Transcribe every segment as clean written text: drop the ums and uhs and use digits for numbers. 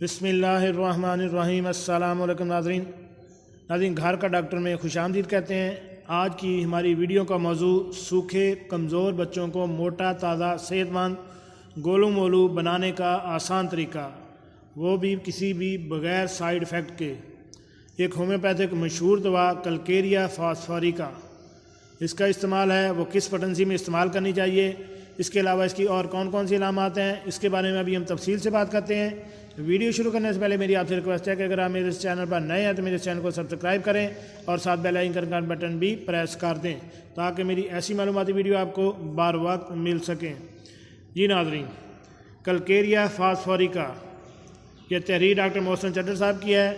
بسم اللہ الرحمن الرحیم۔ السلام علیکم ناظرین، گھر کا ڈاکٹر میں خوش آمدید کہتے ہیں۔ آج کی ہماری ویڈیو کا موضوع سوکھے کمزور بچوں کو موٹا تازہ صحت مند گولو مولو بنانے کا آسان طریقہ، وہ بھی کسی بھی بغیر سائیڈ ایفیکٹ کے۔ ایک ہومیوپیتھک مشہور دوا کلکیریا فاسفوریکا، اس کا استعمال ہے وہ کس پوٹنسی میں استعمال کرنی چاہیے، اس کے علاوہ اس کی اور کون کون سی علامات ہیں، اس کے بارے میں ابھی ہم تفصیل سے بات کرتے ہیں۔ ویڈیو شروع کرنے سے پہلے میری آپ سے ریکویسٹ ہے کہ اگر آپ میرے اس چینل پر نئے ہیں تو میرے اس چینل کو سبسکرائب کریں اور ساتھ بیل آئیکن کا بٹن بھی پریس کر دیں تاکہ میری ایسی معلوماتی ویڈیو آپ کو بار وقت مل سکیں۔ جی ناظرین، کلکیریا فاسفوریکا یہ تحریر ڈاکٹر محسن چڈر صاحب کی ہے۔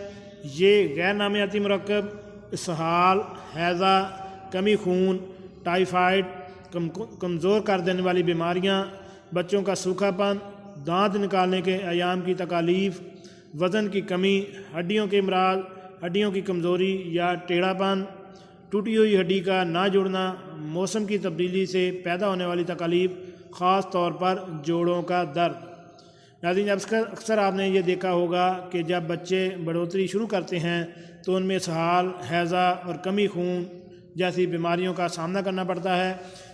یہ غیر نامیاتی مرکب اسہال، ہیضہ، کمی خون، ٹائیفائڈ، کمزور کر دینے والی بیماریاں، بچوں کا سوکھا پن، دانت نکالنے کے ایام کی تکالیف، وزن کی کمی، ہڈیوں کے امراض، ہڈیوں کی کمزوری یا ٹیڑھا پن، ٹوٹی ہوئی ہڈی کا نہ جڑنا، موسم کی تبدیلی سے پیدا ہونے والی تکالیف، خاص طور پر جوڑوں کا درد۔ ناظرین، اکثر آپ نے یہ دیکھا ہوگا کہ جب بچے بڑھوتری شروع کرتے ہیں تو ان میں اسہال، ہیضہ اور کمی خون جیسی بیماریوں کا سامنا کرنا پڑتا ہے،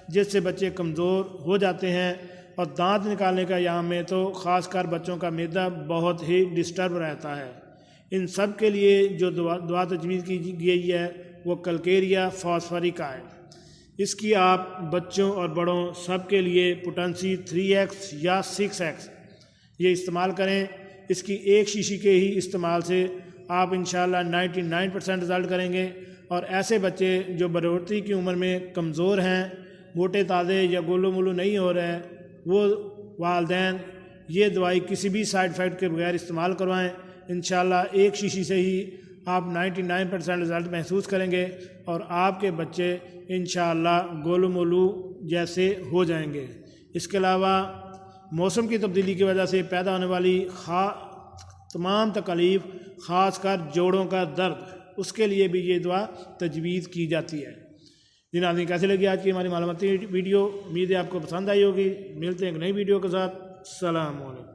جس سے بچے کمزور ہو جاتے ہیں، اور دانت نکالنے کا ایام میں تو خاص کر بچوں کا معدہ بہت ہی ڈسٹرب رہتا ہے۔ ان سب کے لیے جو دوا تجویز کی گئی ہے وہ کلکیریا فاسفوریکا ہے۔ اس کی آپ بچوں اور بڑوں سب کے لیے پوٹنسی 3x یا 6x یہ استعمال کریں۔ اس کی ایک شیشی کے ہی استعمال سے آپ انشاءاللہ 99% رزلٹ کریں گے، اور ایسے بچے جو بڑھوتری کی عمر میں کمزور ہیں، موٹے تازے یا گولو مولو نہیں ہو رہے ہیں، وہ والدین یہ دوائی کسی بھی سائیڈ ایفیکٹ کے بغیر استعمال کروائیں۔ انشاءاللہ ایک شیشی سے ہی آپ 99% رزلٹ محسوس کریں گے، اور آپ کے بچے انشاءاللہ گولو مولو جیسے ہو جائیں گے۔ اس کے علاوہ موسم کی تبدیلی کی وجہ سے پیدا ہونے والی تمام تکالیف، خاص کر جوڑوں کا درد، اس کے لیے بھی یہ دوا تجویز کی جاتی ہے۔ جی ناظرین، کیسے لگی آج کی ہماری معلوماتی ویڈیو؟ امید ہے آپ کو پسند آئی ہوگی۔ ملتے ہیں ایک نئی ویڈیو کے ساتھ۔ السلام علیکم۔